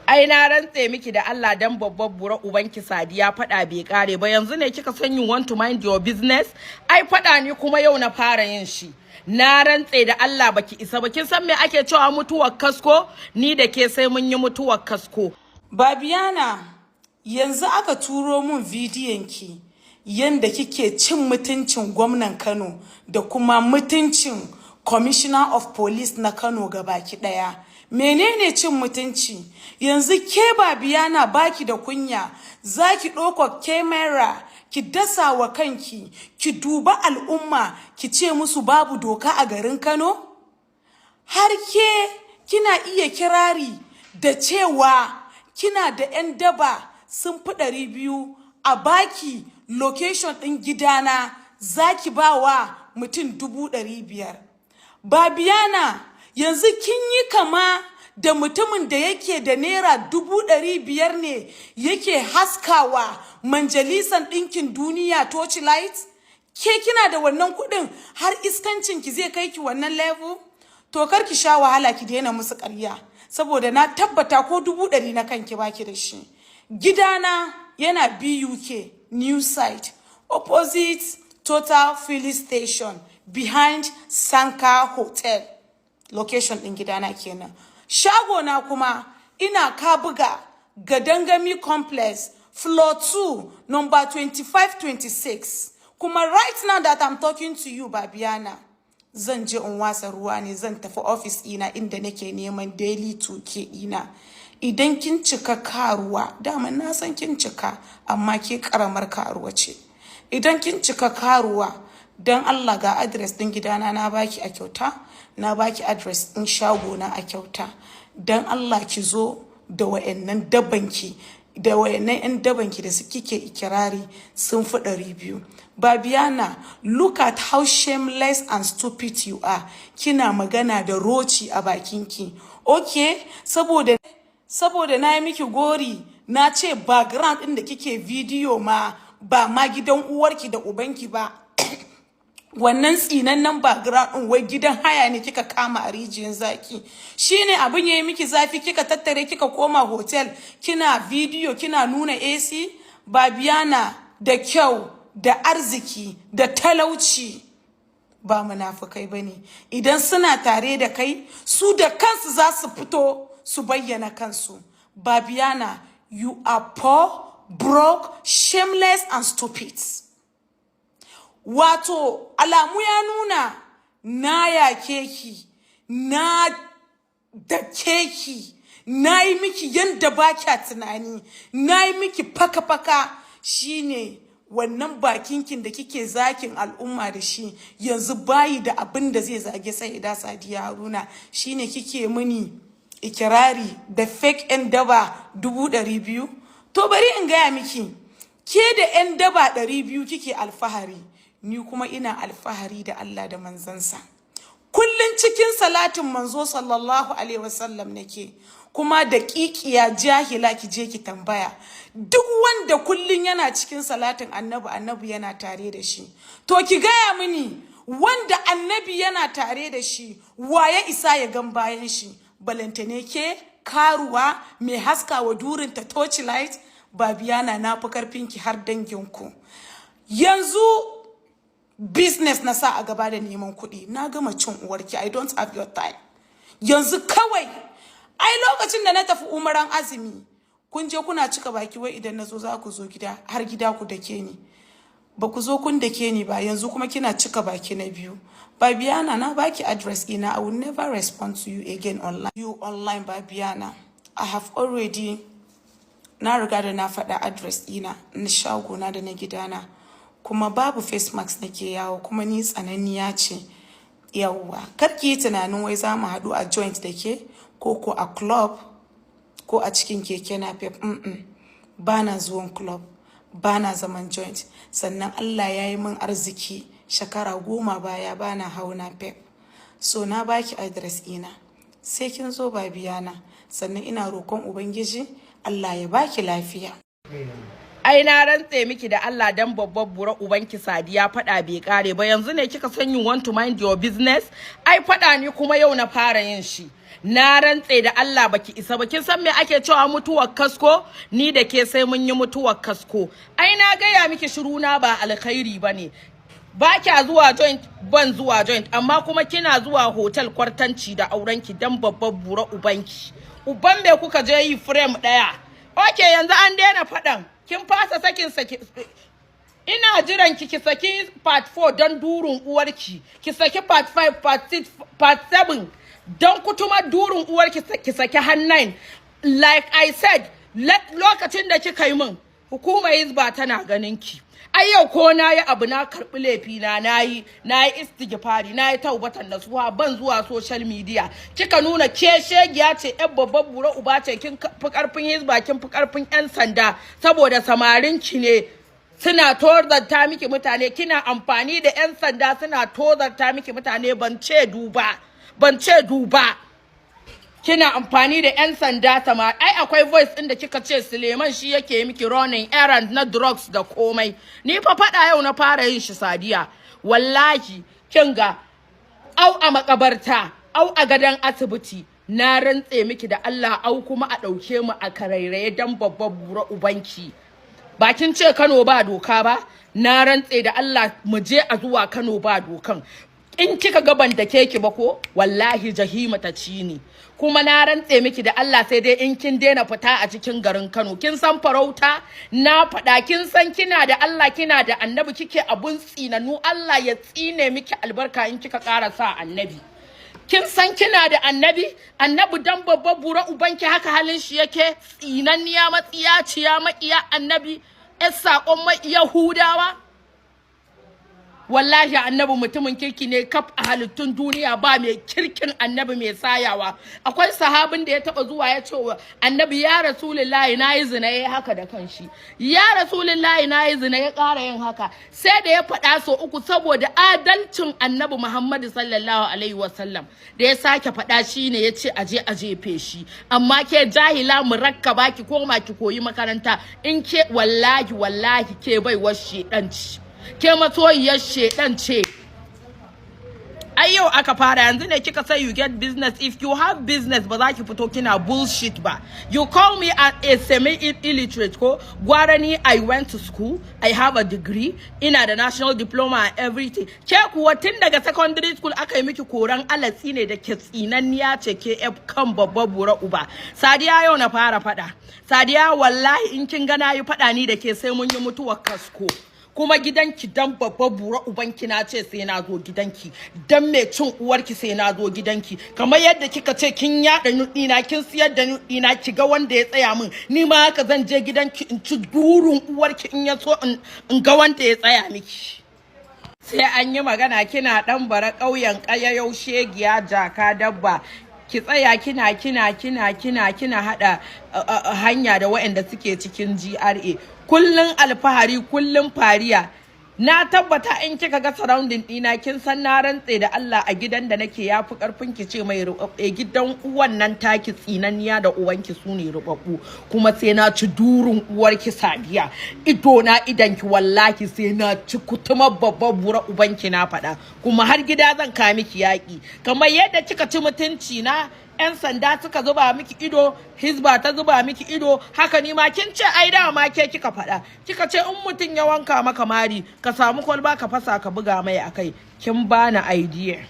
Ai na rantse miki da Allah dan babbar bura ubanki Sadiya fada bai kare ba yanzu ne kika san you want to mind your business ai fada ni kuma yau na fara yin shi na rantse da Allah baki isa ba kin san me ake cewa mutuwar kasko ni da ke sai mun yi mutuwar kasko. Babiana yanzu aka turo mun bidiyon ki yanda kike cin mutuncin gwamnan Kano da kuma mutuncin Commissioner of Police na Kano gabaki daya. Menene cin mutunci? Yanzu ke Babiana baki da kunya, zaki ɗauko kamera ki dasa wa kanki, ki duba al'umma, ki ce musu babu doka a garin Kano? Har ke kina iya kirari da cewa kina da 'yan daba sun fi 200 a baki location ɗin gidana zaki ba wa mutum 500,000. Babiana yanzu kin yi kama da mutumin da yake da naira 500,000 ne yake haskawa Majalisan Ɗinkin Duniya torchlight? Ke kina da wannan kuɗin har iskancin ki zai kai ki wannan level? To kar ki sha wahala ki daina musu ƙarya saboda na tabbata ko 100,000 na kanki baki da shi. Gidana yana BUK New Site opposite Total Filling Station behind Sanka Hotel. Location ɗin gidana kenan. Shagona kuma ina Kabuga Gadangami Complex floor 2 number 2526. Kuma right now that I'm talking to you Babiana zan je in wasa ruwa ne zan tafi office ina inda nake neman daily 2K ina. Idan kin cika karuwa dama na san kin cika amma ke karamar karuwa ce. Idan kin cika karuwa dan Allah ga address din gidana na baki a kyauta, na baki address din shagona a kyauta. Dan Allah ki zo da wayannan dabanki da wayannan yan dabanki da kike ikirari sun fi 200. Babiana, look at how shameless and stupid you are. Kina magana da roci a bakinki. Okay, saboda na yi miki gori na ce background din da kike video ma ba ma gidan uwarki da ubanki ba. Wannan tsinannen background din wai gidan haya ne kika kama a rijiyar zaki. Shine abin yayi miki zafi kika tattare kika koma hotel kina video kina nuna AC. Babiana da kyau da arziki da talauci ba munafukai bane. Idan suna tare da kai su da kansu za su fito su bayyana kansu. Babiana, you are poor, broke, shameless and stupid. Wato alamu ya nuna na yake ki, na dake ki, na yi miki yanda ba kya tunani, na yi miki faka-faka. Shine wannan bakinkin da kike zakin al'umma da shi yanzu bayi da abin da zai zage sai da Sadiya Haruna. Shine kike muni ikirari da fake 'yan daba 200,000. To bari in gaya miki, ke da 'yan daba 200 kike alfahari, ni kuma ina alfahari da Allah da manzansa. Kullun cikin salatin manzo sallallahu alaihi wasallam nake, kuma da kikiya jahila ki je ki tambaya. Duk wanda kullun yana cikin salatin annabi yana tare da shi. To ki gaya mini, wanda annabi yana tare da shi, waye isa ya gan bayan shi? Balantane ke karuwa mai haska wa durinta torchlight. Babiana, na fi karfinki har danginku. Yanzu business na sa a gaba da neman kuɗi. Na gama cin uwarki. I don't have your time. Yanzu kawai ai lokacin da na tafi umaran azumi kun je kuna cika baki wai idan nazo za ku zo gida har gida ku dake ni. Ba ku zo kun dake ni ba, yanzu kuma kina cika baki na biyu. Babiana, na baki address ina. I will never respond to you again online. You online Babiana. I have already na riga da na faɗa address ina na shagona da na gidana. Kuma babu face mask nake yawo, kuma ni tsananniya ce. Yawwa, karki yi tunanin wai za mu haɗu a joint da ke ko a club ko a cikin keke napep. Bana zuwan club, bana zaman joint. Sannan Allah ya yi min arziki shekara 10 baya bana hau napep. So na baki address ina. Sai kin zo Babiana. Sannan ina roƙon Ubangiji Allah ya baki lafiya. ai na rantse miki da Allah dan babbar bura ubanki Sadiya fada bai kare ba yanzu ne kika san you want to mind your business ai fada ni kuma yau na fara yin shi na rantse da Allah baki isa ba kin san me ake cewa mutuwar kasko ni da ke sai mun yi mutuwar kasko ai na ga ya miki shiru na ba alkhairi bane ba kya zuwa joint ban zuwa joint amma kuma kina zuwa hotel kwartanci da aurenki dan babbar bura ubanki uban me kuka je yi frame daya okay yanzu an daina fadan kin fasa sakin saki ina jiran ki saki part 4 dan durun uwarki ki saki part 5 part 6 part 7 dan kutuma durun uwarki ki saki hand 9 like I said lokacin da kika yi min hukumar hizba tana ganin ki ai yau ko nayi abu na karbi lefi na nayi istighfari nayi taubatan nasuha ban zuwa social media kika nuna ke shegiya ce yan babban bura uba ce kin fi karfin hizba kin fi karfin yan sanda saboda samarin ki ne suna tozarta miki mutane kina amfani da yan sanda suna tozarta miki mutane ban ce duba kina amfani da yan sanda sama ai akwai voice din da kika ce Suleiman shi yake miki running errand na drugs da komai ni fa fada yau na fara yin shi Sadiya wallahi kinga au a makabarta au a gadan asibiti na rantse miki da Allah au kuma a dauke mu a karairaye dan babbar bura ubanki bakin ce Kano ba doka ba na rantse da Allah mu je a zuwa Kano ba dokan in kika ga ban da keki ba ko wallahi jahima ta ci ni kuma na rantse miki da Allah sai dai in kin daina fita a cikin garin Kano kin san farauta na fada kin san kina da Allah kina da annabi kike abun tsinanu Allah ya tsine miki albarka in kika ƙara sa annabi kin san kina da annabi dan babbar bura ubanki haka halin shi yake tsinanniya matsiyaciya makiya annabi sakon mai yahudawa wallahi annabi mutumin kirki ne kaf a halittun duniya ba mai kirkin annabi mai sayawa akwai sahabin da ya taba zuwa ya ce annabi ya rasulullahi nayi zina yayi haka da kanshi ya rasulullahi nayi zina ya ƙara yin haka sai da ya faɗa so uku saboda adalcin annabi Muhammad sallallahu alaihi wasallam da ya sake faɗa shine yace aje a jefe shi amma ke jahila murakkaba ki koma ki koyi makaranta in ke wallahi ke baiwar shedanci ke matoyiyar shedan ce ai yau aka fara yanzu ne kika say you get business if you have business ba za ki fito kina bullshit ba you call me a semi illiterate ko gwarani I went to school I have a degree ina da national diploma and everything ke kuwa tun daga secondary school aka yi miki koran alatsi ne da ke tsinanniya ce ke kan babbar bura uba Sadiya yau na fara fada Sadiya wallahi in kin ga nayi fada ni da ke sai mun yi mutuwar kasko kuma gidanki dan babbar bura ubanki na ce sai na zo gidanki dan me cin uwarki sai na zo gidanki kamar yadda kika ce kin yada nudina kin siyar da nudina ki ga wanda ya tsaya min ni ma haka zan je gidanki in ci durun uwarki in ya so in ga wanda ya tsaya miki sai an yi magana kina dan bara kauyen kayayau shegiya jaka dabba ki tsaya kina hada hanya da waɗanda suke cikin GRA kullun alfahari kullun fariya na tabbata in kika ga surrounding dina kin san na rantse da Allah a gidan da nake yafi karfin ki ce mai rubabbe gidan uwan nan taki tsinanniya da uwanki sune rubabbu kuma sai na ci durun uwarki Sadiya ido na idanki wallahi sai na ci kutuma babbar bura ubanki na fada kuma har gida zan ka miki yaki kamar yadda kika ci mutunci na yan sanda suka zuba miki ido hizba ta zuba miki ido haka ni ma kin ce ai da ma ke kika fada kika ce in mutun ya wanka maka mari ka samu kwalba ka fasa ka buga mai akai kin bani idea